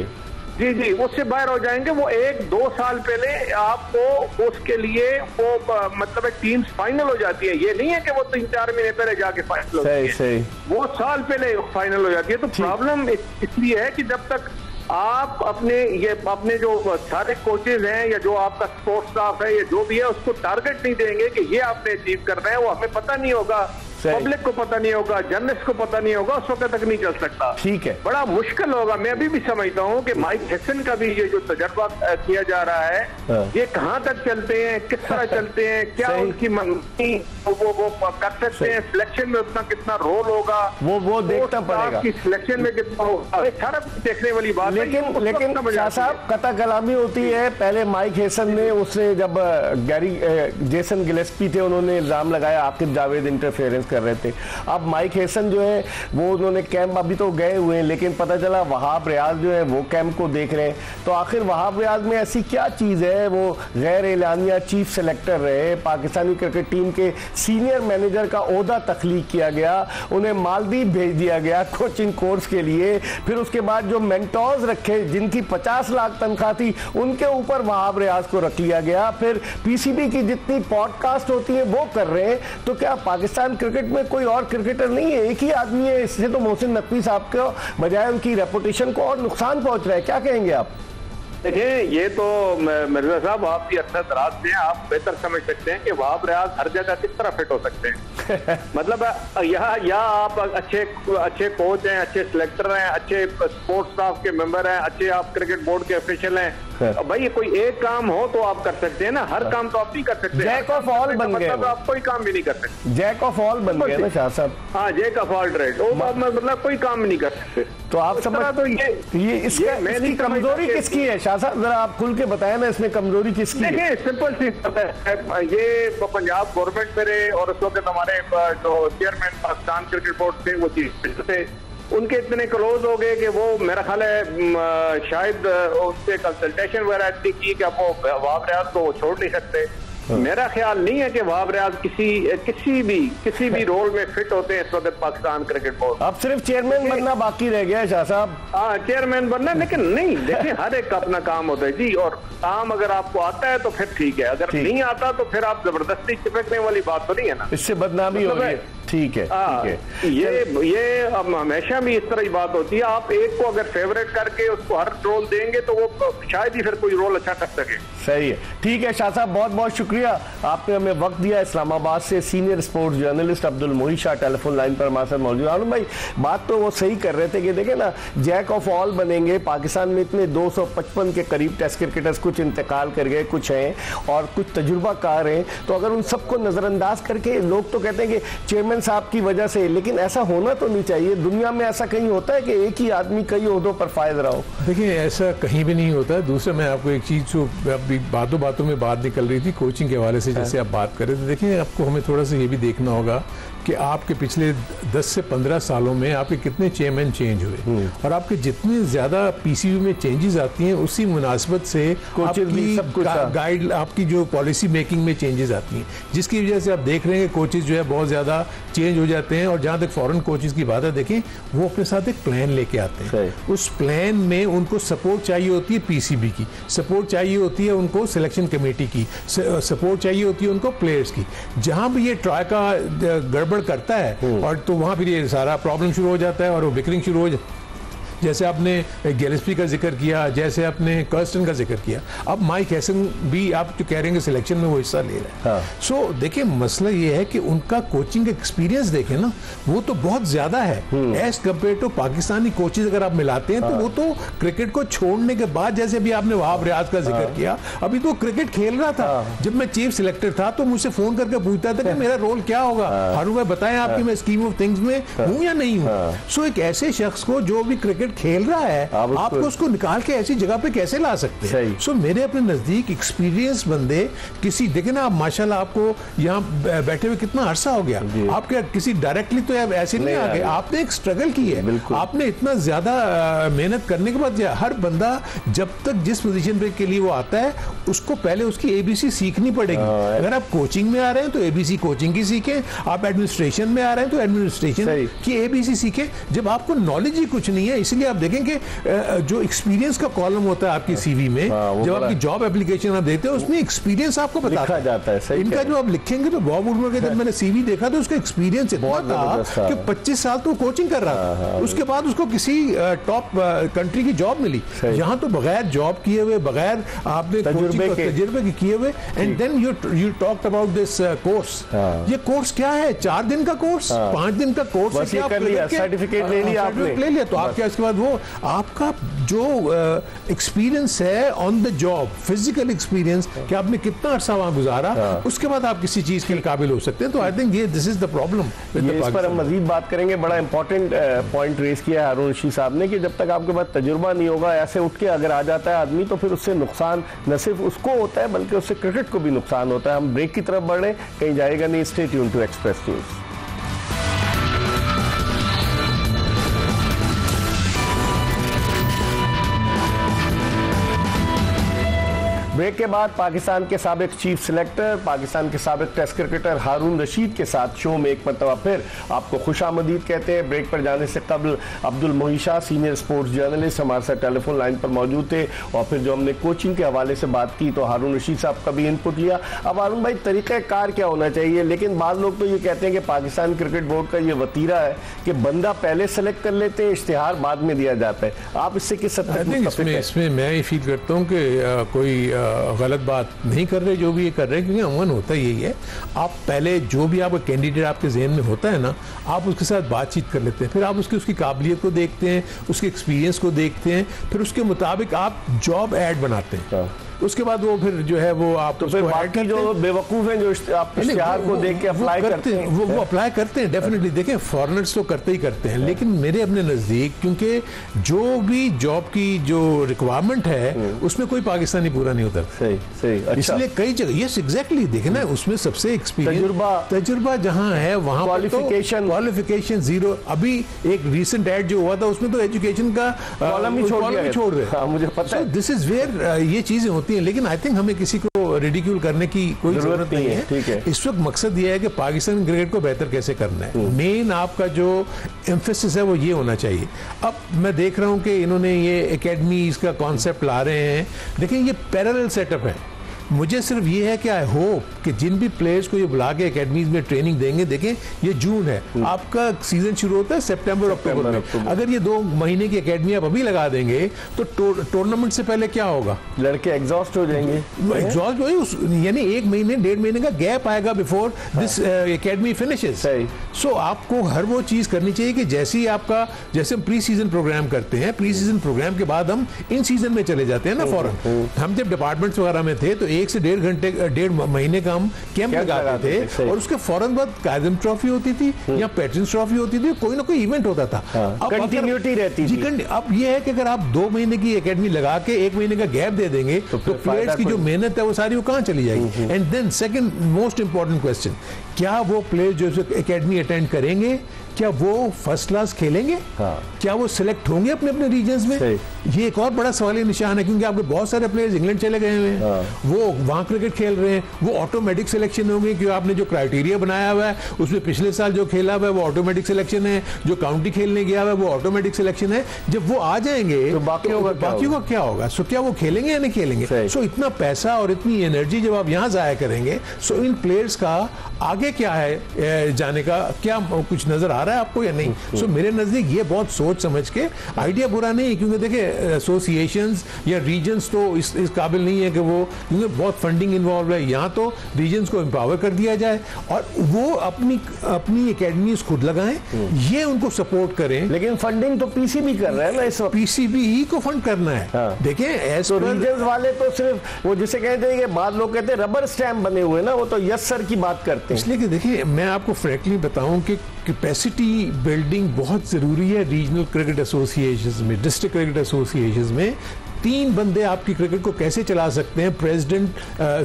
Speaker 4: जी, उससे बाहर हो जाएंगे। वो 1-2 साल पहले आपको उसके लिए वो मतलब टीम्स फाइनल हो जाती है। ये नहीं है कि वो 3-4 महीने पहले जाके फाइनल हो जाती है, वो साल पहले फाइनल हो जाती है। तो प्रॉब्लम इसलिए है कि जब तक आप अपने जो सारे कोचेज हैं या जो आपका स्पोर्ट्स स्टाफ है या जो भी है, उसको टारगेट नहीं देंगे कि ये आपने अचीव करना है, वो हमें पता नहीं होगा, पब्लिक को पता नहीं होगा, जर्नलिस्ट को पता नहीं होगा, उस वक्त तक नहीं चल सकता।
Speaker 1: ठीक है,
Speaker 4: बड़ा मुश्किल होगा। मैं अभी भी समझता हूँ कि माइक हेसन का भी ये जो तजर्बा किया जा रहा है, ये कहाँ तक चलते हैं, किस तरह चलते हैं, क्या उनकी मंगी वो कर सकते हैं, सिलेक्शन में उतना कितना रोल होगा,
Speaker 1: वो देखना पड़ेगा कि
Speaker 4: सिलेक्शन में कितना होगा, सारा देखने वाली बात।
Speaker 1: लेकिन शाह साहब, कता कलामी होती है। पहले माइक हेसन ने, उसने जब जेसन गिलेस्पी थे, उन्होंने इल्जाम लगाया आकिब जावेद इंटरफेरेंस कर रहे थे। अब माइक हेसन जो है वो उन्होंने कैंप, अभी तो गए हुए हैं, लेकिन पता चला वहाब रियाज जो है वो कैंप को देख रहे हैं। तो आखिर वहाब रियाज में ऐसी क्या चीज है? वो गैर एलानिया चीफ सेलेक्टर रहे, पाकिस्तानी क्रिकेट टीम के सीनियर मैनेजर का ओहदा तख्लीक किया गया, उन्हें मालदीव भेज दिया गया कोचिंग कोर्स के लिए। फिर उसके बाद जो मेंटोर्स रखे जिनकी 50 लाख तनख्वाह थी, उनके ऊपर वहाब रियाज को रख लिया गया। फिर पीसीबी की जितनी पॉडकास्ट होती है वो कर रहे हैं। तो क्या पाकिस्तान क्रिकेट में कोई और क्रिकेटर नहीं है? एक ही आदमी है। इससे तो मोहसिन नकवी साहब को बजाय उनकी रेपुटेशन को और नुकसान पहुंच रहा है। क्या कहेंगे आप?
Speaker 4: देखिए, ये तो मिर्जा साहब आपकी अक्सर दराज से आप बेहतर समझ सकते हैं कि वहाब रियाज हर जगह किस तरह फिट हो सकते हैं। मतलब या आप अच्छे कोच हैं, अच्छे सिलेक्टर हैं, अच्छे स्पोर्ट्स स्टाफ के मेंबर हैं, अच्छे आप क्रिकेट बोर्ड के ऑफिशियल हैं। भाई कोई एक काम हो तो आप कर सकते हैं ना, हर काम तो आप नहीं कर सकते।
Speaker 1: जैक ऑफ ऑल बन गए,
Speaker 4: मतलब आप कोई काम भी नहीं कर सकते।
Speaker 1: जैक ऑफ ऑल बन गए ना शाह साहब।
Speaker 4: हाँ, जैक ऑफ ऑल ट्रेड, मतलब कोई काम नहीं कर सकते।
Speaker 1: तो आप समझ, तो ये इसकी कमजोरी किसकी है शाह साहब, जरा आप खुल के बताएं ना, इसमें कमजोरी किसकी है?
Speaker 4: देखिए, सिंपल सी बात है, ये पंजाब गवर्नमेंट में रहे और उस वक्त हमारे जो चेयरमैन पाकिस्तान क्रिकेट बोर्ड थे वो चीफ थे, उनके इतने क्लोज हो गए कि वो मेरा ख्याल है शायद उससे कंसल्टेशन वगैरह की कि अब वो वहाब रियाज को छोड़ नहीं सकते। मेरा ख्याल नहीं है कि वहाब रियाज किसी भी रोल में फिट होते हैं इस वक्त पाकिस्तान क्रिकेट बोर्ड।
Speaker 1: अब सिर्फ चेयरमैन बनना बाकी रह गया है शाह साहब।
Speaker 4: हाँ, चेयरमैन बनना, लेकिन नहीं, देखिए हर एक का अपना काम होता है जी, और काम अगर आपको आता है तो फिर ठीक है, अगर नहीं आता तो फिर आप जबरदस्ती चिपकने वाली बात तो नहीं है ना,
Speaker 1: इससे बदनामी हो रही है। ठीक है, ठीक है।
Speaker 4: ये अब हमेशा भी इस तरह की बात होती है, आप एक को अगर फेवरेट करके उसको हर रोल देंगे तो वो शायद ही फिर कोई रोल अच्छा कर सके।
Speaker 1: सही है, ठीक है शाह साहब, बहुत बहुत शुक्रिया, आपने हमें वक्त दिया। इस्लामाबाद से सीनियर स्पोर्ट्स जर्नलिस्ट अब्दुल मोहित शाह टेलीफोन लाइन पर हमारे साथ मौजूद। आलम भाई, बात तो वो सही कर रहे थे कि देखे ना, जैक ऑफ ऑल बनेंगे। पाकिस्तान में इतने 255 के करीब टेस्ट क्रिकेटर्स कुछ इंतकाल कर गए, कुछ हैं और कुछ तजुर्बाकार हैं, तो अगर उन सबको नजरअंदाज करके, लोग तो कहते हैं कि चेयरमैन साहब की वजह से, लेकिन ऐसा होना तो नहीं चाहिए। दुनिया में ऐसा कहीं होता है कि एक ही आदमी कई ओहदों पर फायद रहा हो?
Speaker 3: देखिए, ऐसा कहीं भी नहीं होता। दूसरा, मैं आपको एक चीज जो अभी बातों में बात निकल रही थी कोचिंग के हवाले से, जैसे आप बात कर रहे थे, देखिए आपको हमें थोड़ा सा ये भी देखना होगा कि आपके पिछले 10 से 15 सालों में आपके कितने चेयरमैन चेंज हुए, और आपके जितने ज्यादा पीसीबी में चेंजेस आती हैं उसी मुनासिबत से आपकी गाइड, आपकी जो पॉलिसी मेकिंग में चेंजेस आती हैं, जिसकी वजह से आप देख रहे हैं कि कोचेज जो है बहुत ज्यादा चेंज हो जाते हैं। और जहां तक फॉरेन कोचेज की बात है, देखें वो अपने साथ एक प्लान लेके आते हैं, उस प्लान में उनको सपोर्ट चाहिए होती है, पीसीबी की सपोर्ट चाहिए होती है, उनको सिलेक्शन कमेटी की सपोर्ट चाहिए होती है, उनको प्लेयर्स की। जहां भी ये ट्राई का गड़बड़ करता है और तो वहां फिर ये सारा प्रॉब्लम शुरू हो जाता है और वो बिकरिंग शुरू हो जाती है। जैसे आपने गिलेस्पी का जिक्र किया, जैसे आपने कर्स्टन का जिक्र किया, अब माइक हैसन भी आप जो कह रहे हैं सिलेक्शन में वो हिस्सा ले रहे हैं। सो देखिए, मसला ये है कि उनका कोचिंग एक्सपीरियंस देखें ना, वो तो बहुत ज्यादा है as compare to Pakistani coaches. अगर आप मिलाते हैं तो वो तो क्रिकेट को छोड़ने के बाद, जैसे अभी आपने वहाब रियाज का जिक्र किया, अभी तो क्रिकेट खेल रहा था, जब मैं चीफ सिलेक्टर था तो मुझसे फोन करके पूछता था कि मेरा रोल क्या होगा, हारून भाई बताएं आपकी मैं स्कीम ऑफ थिंग्स में हूं या नहीं हूं। सो एक ऐसे शख्स को जो भी क्रिकेट खेल रहा है, आपको उसको निकाल के ऐसी जगह पे कैसे ला सकते हैं? सो मेरे अपने नजदीक एक्सपीरियंस बंदे किसी, देखे ना आप माशाल्लाह, आपको यहाँ बैठे हुए कितना अरसा हो गया, आपके किसी डायरेक्टली तो ऐसे नहीं आ गए, आपने एक स्ट्रगल की है, आपने इतना ज्यादा मेहनत करने के बाद हर बंदा जब तक जिस पोजीशन पे के लिए वो आता है उसको पहले उसकी एबीसी सीखनी पड़ेगी। अगर आप कोचिंग में आ रहे हैं तो एबीसी कोचिंग की सीखें, आप एडमिनिस्ट्रेशन में आ रहे हैं तो एडमिनिस्ट्रेशन की एबीसी सीखें। जब आपको नॉलेज ही कुछ नहीं है, इसलिए आप देखें कि जो एक्सपीरियंस का कॉलम होता है आपकी सीवी में, जब आपकी जॉब एप्लीकेशन आप देते हैं उसमें एक्सपीरियंस आपको बताया जाता है। इनका जो आप लिखेंगे तो बॉब वुडवर्ड का जब मैंने सीवी देखा तो उसका एक्सपीरियंस इतना था कि 25 साल तो कोचिंग कर रहा था, उसके बाद उसको किसी टॉप कंट्री की जॉब मिली। यहाँ तो बगैर जॉब किए हुए, बगैर आपने तजुर्बे किए हुए, and then you talked about this course. ये कोर्स क्या है? 4 दिन का कोर्स, 5 दिन का कोर्स, सर्टिफिकेट ले लिया आपने, ले लिया तो आप क्या, इसके बाद वो आपका जो एक्सपीरियंस है on the job, physical experience कि आपने कितना अरसा वहां गुजारा, उसके बाद आप किसी चीज के काबिल हो सकते हैं। तो आई थिंक ये दिस इज द प्रॉब्लम।
Speaker 1: इस पर हम मजीद बात करेंगे। बड़ा इंपॉर्टेंट पॉइंट रेज किया है हारून रशीद साहब ने कि जब तक आपके पास तजुर्बा नहीं होगा, ऐसे उठ के अगर आ जाता है आदमी तो फिर उससे नुकसान न सिर्फ उसको होता है बल्कि उससे क्रिकेट को भी नुकसान होता है। हम ब्रेक की तरफ बढ़ रहे, कहीं जाएगा नहीं, stay tune to Express News. Break के बाद पाकिस्तान के साबिक चीफ सिलेक्टर, पाकिस्तान के साबिक टेस्ट क्रिकेटर हारून रशीद के साथ शो में एक मरतबा फिर आपको खुशामदीद कहते हैं। ब्रेक पर जाने से कबल अब्दुल मोही शाह, सीनियर स्पोर्ट्स जर्नलिस्ट, हमारे साथ टेलीफोन लाइन पर मौजूद थे और फिर जो हमने कोचिंग के हवाले से बात की तो हारून रशीद साहब का भी इनपुट लिया। अब हारून भाई, तरीक़ाकार क्या होना चाहिए? लेकिन बाद लोग तो ये कहते हैं कि पाकिस्तान क्रिकेट बोर्ड का ये वतीरा है कि बंदा पहले सेलेक्ट कर लेते हैं, इश्तिहार बाद में दिया जाता है। आप इससे किस हद तक?
Speaker 3: इसमें मैं ये फील करता हूँ कि कोई गलत बात नहीं कर रहे जो भी ये कर रहे हैं, क्योंकि अमूमन होता यही है, आप पहले जो भी आपका कैंडिडेट आपके जहन में होता है ना, आप उसके साथ बातचीत कर लेते हैं, फिर आप उसकी काबिलियत को देखते हैं, उसके एक्सपीरियंस को देखते हैं, फिर उसके मुताबिक आप जॉब ऐड बनाते हैं। उसके बाद वो फिर जो है वो आप
Speaker 1: तो फिर बाकी जो बेवकूफ हैं जो आप इश्तिहार को देख के अप्लाई करते हैं,
Speaker 3: वो अप्लाई करते हैं डेफिनेटली। देखें, फॉरेनर्स तो करते ही करते हैं, लेकिन मेरे अपने नज़दीक क्योंकि जो भी जॉब की जो रिक्वायरमेंट है उसमें कोई पाकिस्तानी पूरा नहीं उतरता।
Speaker 1: सही। अच्छा।
Speaker 3: इसलिए कई जगह यस एग्जैक्टली देखें ना, उसमें सबसे तजुर्बा जहाँ है वहाँ क्वालिफिकेशन जीरो। अभी एक रिसेंट एड जो हुआ था उसमें तो एजुकेशन का
Speaker 1: कॉलम ही छोड़ रहे। मुझे पता है,
Speaker 3: दिस इज वेयर ये चीजें होती हैं, लेकिन आई थिंक हमें किसी को रिडिक्यूल करने की कोई जरूरत नहीं है।
Speaker 1: ठीक है।
Speaker 3: इस वक्त मकसद ये है कि पाकिस्तान क्रिकेट को बेहतर कैसे करना है। मेन आपका जो एम्फेसिस है वो ये होना चाहिए। अब मैं देख रहा हूं कि इन्होंने ये एकेडमीज का कॉन्सेप्ट ला रहे हैं। देखें, ये पैरेलल सेटअप है। मुझे सिर्फ ये है कि आई होप कि जिन भी प्लेयर्स को ये बुला के एकेडमीज में ट्रेनिंग देंगे, देखें ये जून है, आपका सीजन शुरू होता है सितंबर अक्टूबर में। अगर ये 2 महीने की एकेडमी आप अभी लगा देंगे तो टूर्नामेंट से पहले क्या होगा?
Speaker 1: लड़के एग्जॉस्ट हो जाएंगे।
Speaker 3: एग्जॉस्ट यानी 1 महीने 1.5 महीने का गैप आएगा बिफोर दिस एकेडमी फिनिशेस। सो आपको हर वो चीज करनी चाहिए कि जैसे हम प्री सीजन प्रोग्राम करते हैं, प्री सीजन प्रोग्राम के बाद हम इन सीजन में चले जाते हैं ना फौरन। हम जब डिपार्टमेंट्स वगैरह में थे तो 1 से 1.5 महीने का हम कैंप लगाते थे और उसके फौरन बाद कायदम ट्रॉफी होती थी या पैट्रियंस ट्रॉफी होती थी, कोई ना कोई इवेंट होता था।
Speaker 1: कंटिन्यूटी रहती थी।
Speaker 3: अब ये है कि अगर आप 2 महीने की एकेडमी लगा के 1 महीने का गैप दे देंगे तो प्लेयर्स की जो मेहनत है वो सारी वो कहां चली जाएगी? And then second most important question, क्या वो प्लेयर जो एकेडमी अटेंड करेंगे क्या वो फर्स्ट क्लास खेलेंगे? क्या वो सिलेक्ट होंगे अपने अपने रीजन्स में? ये एक और बड़ा सवालिया निशान है, क्योंकि आपके बहुत सारे प्लेयर्स इंग्लैंड चले गए हुए हैं, वो वहां क्रिकेट खेल रहे हैं, वो ऑटोमेटिक सिलेक्शन होंगे क्योंकि आपने जो क्राइटेरिया बनाया हुआ है उसमें पिछले साल जो खेला हुआ है वो ऑटोमेटिक सिलेक्शन है, जो काउंटी खेलने गया हुआ है वो ऑटोमेटिक सिलेक्शन है। जब वो आ जाएंगे तो बाकियों का क्या होगा? सो क्या वो खेलेंगे या नहीं खेलेंगे? सो इतना पैसा और इतनी एनर्जी जब आप यहाँ जाया करेंगे, सो इन प्लेयर्स का आगे क्या है जाने का, क्या कुछ नजर आ रहा है आपको या नहीं? सो मेरे नजदीक ये बहुत सोच समझ के, आइडिया बुरा नहीं, क्योंकि देखिए एसोसिएशंस या रीजन्स तो इस काबिल नहीं है कि वो, क्योंकि बहुत फंडिंग इन्वॉल्व है। यहाँ तो रीजन्स को एम्पावर कर दिया जाए और वो अपनी एकेडमीज खुद लगाएं, ये उनको सपोर्ट करें।
Speaker 1: लेकिन फंडिंग तो पीसीबी कर रहा है ना इस वक्त।
Speaker 3: पीसीबी ही को फंड करना है। देखें
Speaker 1: तो रीजन्स वाले तो सिर्फ वो जिसे कहते हैं कि बाद लोग कहते हैं रबर स्टैम्प बने हुए ना, वो तो यस सर की बात करते हैं।
Speaker 3: इसलिए कि देखिए, मैं आपको फ्रैंकली बताऊं कि कैपेसिटी बिल्डिंग बहुत जरूरी है रीजनल क्रिकेट एसोसिएशंस में, डिस्ट्रिक्ट क्रिकेट एसोसिएशंस में। 3 बंदे आपकी क्रिकेट को कैसे चला सकते हैं? President,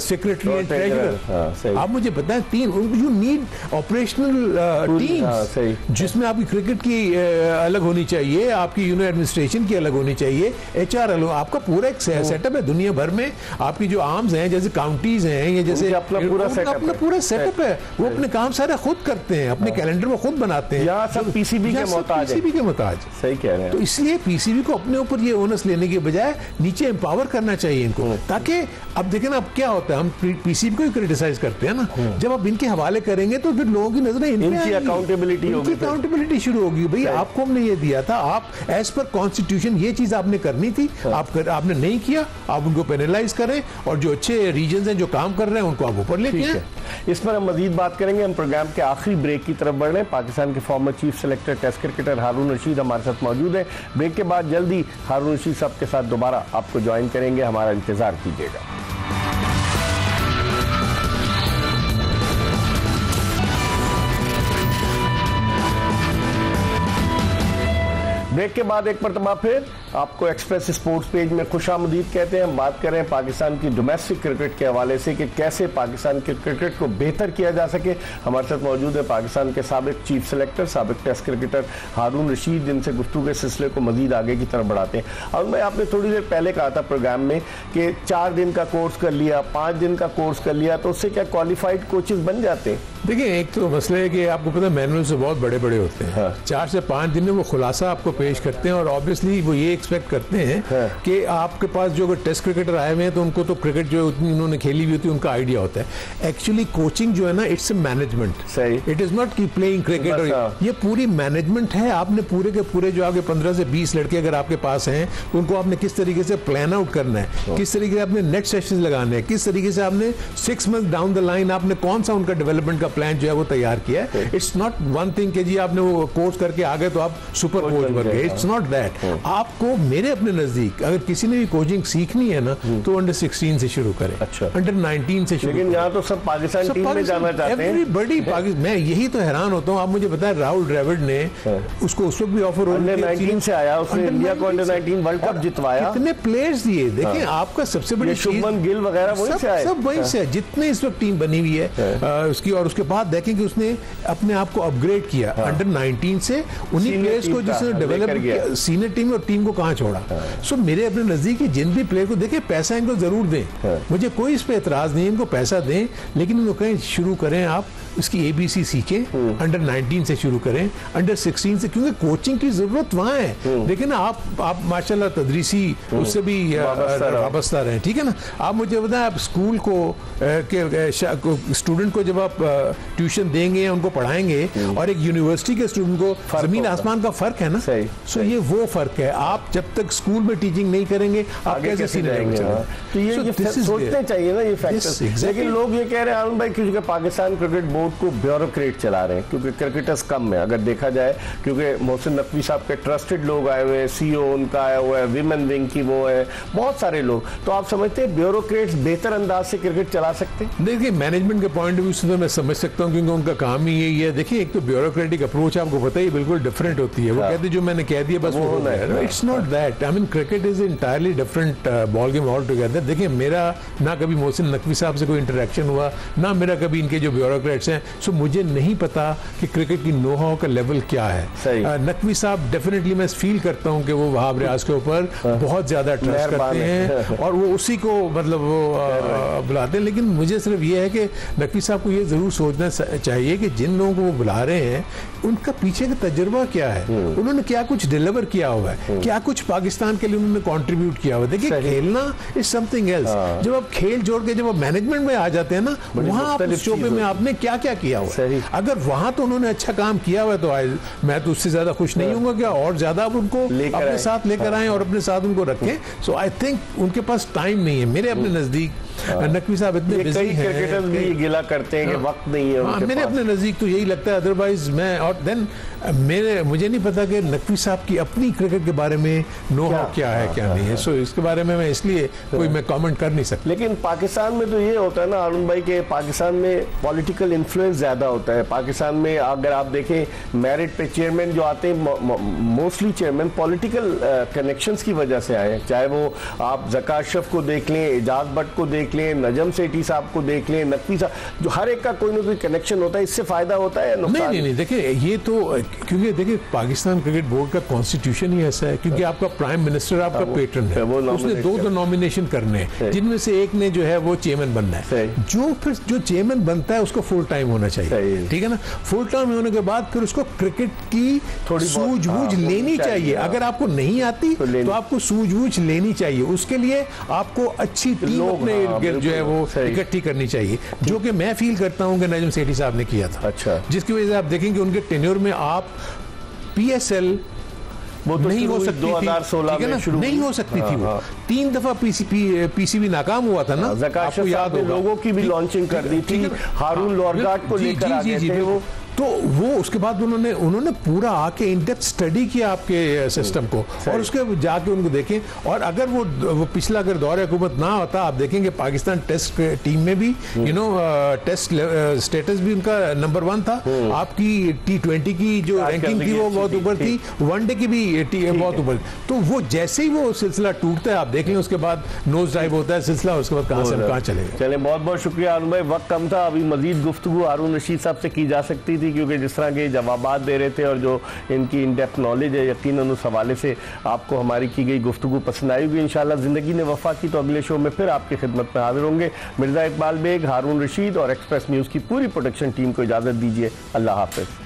Speaker 3: secretary and treasurer. आप मुझे बताएं, 3 यू नीड ऑपरेशनल टीम्स जिसमें आपकी क्रिकेट की अलग होनी चाहिए, आपकी एडमिनिस्ट्रेशन की अलग होनी चाहिए, एचआर अलग, आपका पूरा एक सेटअप है। दुनिया भर में आपकी जो आर्म्स हैं, जैसे काउंटीज हैं, या जैसे अपना पूरा सेटअप है, वो अपने काम सारे खुद करते हैं, अपने कैलेंडर वो खुद बनाते हैं।
Speaker 1: सब पीसीबी के
Speaker 3: मोहताज।
Speaker 1: सही कह रहे हैं।
Speaker 3: तो इसलिए पीसीबी को अपने ऊपर ये ओनस लेने के बजाय नीचे एम्पावर करना चाहिए इनको, ताकि अब देखें ना, अब क्या होता है, हम पीसीबी को ही क्रिटिसाइज करते हैं ना, जब आप इनके हवाले करेंगे तो फिर लोगों की नजरें
Speaker 1: इनकी अकाउंटेबिलिटी
Speaker 3: शुरू होगी। भाई आपको हमने ये दिया था, आप एज पर कॉन्स्टिट्यूशन ये चीज आपने करनी थी, आपने नहीं किया, आप उनको पेनलाइज करें और जो अच्छे रीजन हैं जो काम कर रहे हैं उनको आप ऊपर लेके आए।
Speaker 1: इस पर हम मजीद बात करेंगे। हम प्रोग्राम के आखिरी ब्रेक की तरफ बढ़ रहे हैं। पाकिस्तान के former chief selector test cricketer Haroon Rashid हमारे साथ मौजूद है। ब्रेक के बाद जल्दी हारून रशीद साहब के साथ दोबारा आपको ज्वाइन करेंगे, हमारा इंतजार कीजिएगा। ब्रेक के बाद एक मरतबा फिर आपको एक्सप्रेस स्पोर्ट्स पेज में खुशामदीद कहते हैं। हम बात कर रहे हैं पाकिस्तान की डोमेस्टिक क्रिकेट के हवाले से कि कैसे पाकिस्तान के क्रिकेट को बेहतर किया जा सके। हमारे साथ मौजूद है पाकिस्तान के साबिक चीफ सेलेक्टर, साबिक टेस्ट क्रिकेटर हारून रशीद, जिनसे गुफ्तगू के सिलसिले को मजीद आगे की तरफ बढ़ाते हैं। और मैं आपने थोड़ी देर पहले कहा था प्रोग्राम में कि 4 दिन का कोर्स कर लिया, 5 दिन का कोर्स कर लिया तो उससे क्या क्वालिफाइड कोचेस बन जाते हैं?
Speaker 3: देखिए, एक तो मसला है कि आपको पता है मैनुअल से बहुत बड़े बड़े होते हैं। हाँ। 4 से 5 दिन में वो खुलासा आपको पेश करते हैं और ऑब्वियसली वो ये एक्सपेक्ट करते हैं कि आपके पास जो टेस्ट क्रिकेटर आए हुए हैं तो उनको तो क्रिकेट जो उतनी उन्होंने खेली हुई होती है उनका आइडिया होता है। एक्चुअली कोचिंग जो है ना, इट्स ए मैनेजमेंट, सही, इट इज नॉट की प्लेइंग क्रिकेट। ये पूरी मैनेजमेंट है। आपने पूरे के पूरे जो आपके 15 से 20 लड़के अगर आपके पास हैं उनको आपने किस तरीके से प्लान आउट करना है, किस तरीके से आपने नेट सेशंस लगाने हैं, किस तरीके से आपने 6 मंथ डाउन द लाइन आपने कौन सा उनका डेवलपमेंट का प्लान जो है वो तैयार किया है। इट्स नॉट वन थिंग कि जी आपने वो कोर्स करके आ गए तो आप सुपर कोच बन गए। It's not that. आपको मेरे अपने नजदीक अगर किसी ने भी कोचिंग सीखनी है ना तो अंडर 16 से शुरू करें, अच्छा, अंडर 19 से शुरू।
Speaker 1: लेकिन यहाँ तो सब पाकिस्तान टीम में जाना चाहते हैं।
Speaker 3: एवरीबॉडी पाकिस्तान। मैं यही तो हैरान होता हूँ। आप मुझे बताएं, राहुल द्रविड़ ने उसको उस वक्त भी ऑफर
Speaker 1: अंडर 19 से आया, उसने इंडिया को अंडर 19 वर्ल्ड कप जितवाया,
Speaker 3: कितने प्लेयर्स दिए। देखिए आपका सबसे बड़ी
Speaker 1: शुभमन गिल वगैरह वहीं से आए,
Speaker 3: सब वहीं से जितने इस वक्त टीम बनी हुई है उसकी। और उसके बाद देखें कि उसने अपने आप को अपग्रेड किया अंडर 19 से उन्हीं प्लेयर्स को जिसने डेवलप किया सीनियर टीम और टीम को कहां छोड़ा। सो मेरे अपने नजदीक जिन भी प्लेयर को देखें, पैसा इनको जरूर दें, मुझे कोई इस पे एतराज नहीं, इनको पैसा दें, लेकिन इनको कहें शुरू करें आप इसकी ABC सीखें, अंडर 19 से शुरू करें, अंडर 16 से, क्योंकि कोचिंग की जरूरत वहां है। लेकिन आप माशाल्लाह तदरीसी उससे भी वाबस्ता रहें, ठीक है ना। आप मुझे बताएं, आप स्कूल को स्टूडेंट को जब आप ट्यूशन देंगे, उनको पढ़ाएंगे, और एक यूनिवर्सिटी के स्टूडेंट को जमीन आसमान का फर्क है ना। सो ये वो फर्क है। आप जब तक स्कूल में टीचिंग नहीं करेंगे आप कैसे सीखेंगे?
Speaker 1: तो ये सोचने चाहिए ना ये फैक्टर्स। लेकिन लोग ये कह रहे हैं आनंद भाई क्योंकि पाकिस्तान क्रिकेट बोर्ड को ब्यूरोक्रेट चला रहे हैं, क्योंकि क्रिकेटर्स कम है अगर देखा जाए, क्योंकि मोहसिन नकवी साहब के ट्रस्टेड लोग आए हुए हैं, CEO उनका आया हुआ है, विमेन विंग की वो है, बहुत सारे लोग। तो आप समझते हैं ब्यूरोक्रेट्स बेहतर अंदाज से क्रिकेट चला सकते हैं?
Speaker 3: देखिए, मैनेजमेंट के पॉइंट ऑफ व्यू से तो मैं समझ सकता हूँ, क्योंकि उनका काम ही यही है। देखिए, एक तो ब्यूरोक्रेटिक अप्रोच आपको पता ही बिल्कुल डिफरेंट होती है। वो कहते जो मैंने कह दिया बस वो होना है। It's not that. I mean cricket is entirely different ball game all together. देखिए, मेरा ना कभी मोहसिन नकवी साहब से कोई इंटरेक्शन हुआ, ना मेरा कभी इनके जो ब्यूरोक्रेट्स हैं, सो मुझे नहीं पता कि क्रिकेट की नो हाउ का लेवल क्या है। नकवी साहब डेफिनेटली मैं फील करता हूं कि वो वहाब रियाज के ऊपर बहुत ज्यादा ट्रस्ट करते हैं और वो उसी को मतलब वो बुलाते हैं। लेकिन मुझे सिर्फ ये है कि नकवी साहब को ये जरूर सोचना चाहिए कि जिन लोगों को वो बुला रहे हैं उनका पीछे का तजुर्बा क्या है, उन्होंने क्या कुछ डिलीवर किया हुआ है, क्या कुछ पाकिस्तान के लिए उन्होंने कंट्रीब्यूट किया हुआ है। देखिए, खेलना इज समथिंग एल्स। जब आप खेल जोड़ के जब आप मैनेजमेंट में आ जाते हैं ना, वहां आप उस शोबे में आपने क्या क्या किया हुआ है। अगर वहां तो उन्होंने अच्छा काम किया हुआ है तो मैं तो उससे ज्यादा खुश नहीं हूँ क्या और ज्यादा आप उनको अपने साथ लेकर आए और अपने साथ उनको रखें। सो आई थिंक उनके पास टाइम नहीं है मेरे अपने नजदीक। नकवी साहब इतने बिजी हैं,
Speaker 1: क्रिकेटर्स भी गिला करते हैं कि वक्त नहीं है उनके
Speaker 3: मेरे अपने नजदीक तो यही लगता है। अदरवाइज मैं और देन मुझे नहीं पता कि नकवी साहब की अपनी क्रिकेट के बारे में नो हाउ क्या है क्या नहीं है। सो इसके बारे में मैं इसलिए कोई मैं कमेंट कर नहीं सकता।
Speaker 1: लेकिन पाकिस्तान में तो ये होता है ना अरुण भाई के पाकिस्तान में पॉलिटिकल इन्फ्लुएंस ज्यादा होता है। पाकिस्तान में अगर आप देखें मेरिट पे चेयरमैन जो आते हैं मोस्टली चेयरमैन पॉलिटिकल कनेक्शंस की वजह से आए, चाहे वो आप ज़का अशरफ को देख लें, एजाज भट्ट को देख लें, नजम सेठी साहब को देख लें, नकवी साहब, जो हर एक का कोई ना कोई कनेक्शन होता है। इससे फायदा होता है नुकसान?
Speaker 3: नहीं, देखिए ये तो क्योंकि देखिए पाकिस्तान क्रिकेट बोर्ड का कॉन्स्टिट्यूशन ही ऐसा है, क्योंकि आपका प्राइम मिनिस्टर आपका पेट्रन है, उसने दो नॉमिनेशन करने हैं, जिनमें से एक ने जो है वो चेयरमैन बनना है। जो चेयरमैन बनता है उसको फुल टाइम होना चाहिए, ठीक है ना। फुल टाइम होने के बाद फिर उसको क्रिकेट की थोड़ी सूझबूझ लेनी चाहिए। अगर आपको नहीं आती तो आपको सूझबूझ लेनी चाहिए। उसके लिए आपको अच्छी टीम अपने इर्द गिर्द जो है वो इकट्ठी करनी चाहिए, जो कि मैं फील करता हूं कि नजम सेठी साहब ने किया था।
Speaker 1: अच्छा,
Speaker 3: जिसकी वजह से आप देखेंगे उनके टेन्योर में आप PSL
Speaker 1: वो तो
Speaker 3: नहीं हो सकती
Speaker 1: 2016
Speaker 3: में शुरू नहीं हो सकती थी। वो 3 दफा PCB नाकाम हुआ था ना।
Speaker 1: आपको याद होगा लोगों की भी लॉन्चिंग कर दी थी, हारून लॉर्गाट को लेकर आ गए थे वो।
Speaker 3: तो वो उसके बाद उन्होंने पूरा आके इन डेप्थ स्टडी किया आपके सिस्टम को, और उसके जाके उनको देखें। और अगर वो पिछला अगर दौर हुकूमत ना होता, आप देखेंगे पाकिस्तान टेस्ट टीम में भी टेस्ट स्टेटस भी उनका नंबर 1 था। आपकी T20 की जो रैंकिंग थी वो बहुत ऊपर थी, वनडे की भी बहुत ऊपर। तो वो जैसे ही वो सिलसिला टूटता है, आप देख लें उसके बाद नोज ड्राइव होता है सिलसिला, उसके बाद कहां से कहां चलेगा।
Speaker 1: चले, बहुत बहुत शुक्रिया हारून भाई। वक्त कम था, अभी मजीद गुफ्तगू हारून रशीद साहब से की जा सकती थी, क्योंकि जिस तरह के जवाबात दे रहे थे और जो इनकी इन डेप्थ नॉलेज है, यकीनन उस हवाले से आपको हमारी की गई गुफ्तगू पसंद आई होगी। इंशाल्लाह जिंदगी ने वफा की तो अगले शो में फिर आपकी खिदमत में हाजिर होंगे। मिर्जा इकबाल बेग, हारून रशीद और एक्सप्रेस न्यूज़ की पूरी प्रोडक्शन टीम को इजाज़त दीजिए। अल्लाह हाफिज़।